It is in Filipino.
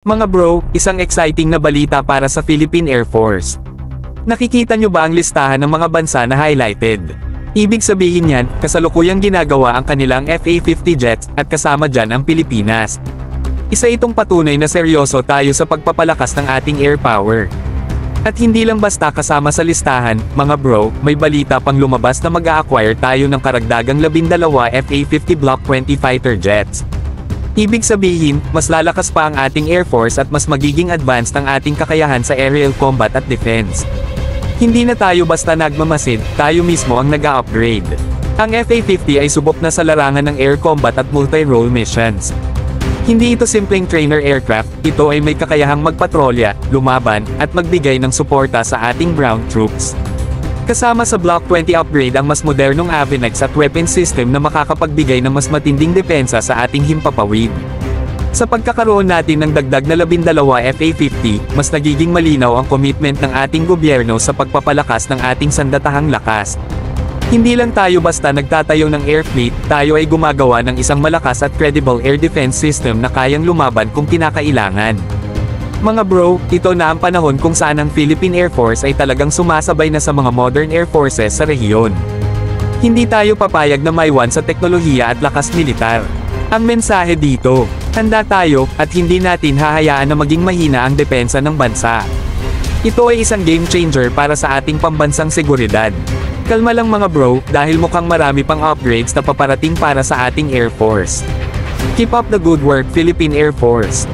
Mga bro, isang exciting na balita para sa Philippine Air Force. Nakikita nyo ba ang listahan ng mga bansa na highlighted? Ibig sabihin yan, kasalukuyang ginagawa ang kanilang FA-50 jets, at kasama dyan ang Pilipinas. Isa itong patunay na seryoso tayo sa pagpapalakas ng ating air power. At hindi lang basta kasama sa listahan, mga bro, may balita pang lumabas na mag-a-acquire tayo ng karagdagang 12 FA-50 Block 20 fighter jets. Ibig sabihin, mas lalakas pa ang ating Air Force at mas magiging advanced ang ating kakayahan sa aerial combat at defense. Hindi na tayo basta nagmamasid, tayo mismo ang nag-a-upgrade. Ang FA-50 ay subok na sa larangan ng air combat at multi-role missions. Hindi ito simpleng trainer aircraft, ito ay may kakayahang magpatrolya, lumaban, at magbigay ng suporta sa ating ground troops. Kasama sa Block 20 upgrade ang mas modernong Avenex at weapon system na makakapagbigay ng mas matinding depensa sa ating himpapawid. Sa pagkakaroon natin ng dagdag na 12 FA-50, mas nagiging malinaw ang commitment ng ating gobyerno sa pagpapalakas ng ating sandatahang lakas. Hindi lang tayo basta nagtatayo ng air fleet, tayo ay gumagawa ng isang malakas at credible air defense system na kayang lumaban kung kinakailangan. Mga bro, ito na ang panahon kung saan ang Philippine Air Force ay talagang sumasabay na sa mga modern air forces sa rehiyon. Hindi tayo papayag na maiwan sa teknolohiya at lakas militar. Ang mensahe dito, handa tayo, at hindi natin hahayaan na maging mahina ang depensa ng bansa. Ito ay isang game changer para sa ating pambansang seguridad. Kalma lang mga bro, dahil mukhang marami pang upgrades na paparating para sa ating Air Force. Keep up the good work, Philippine Air Force.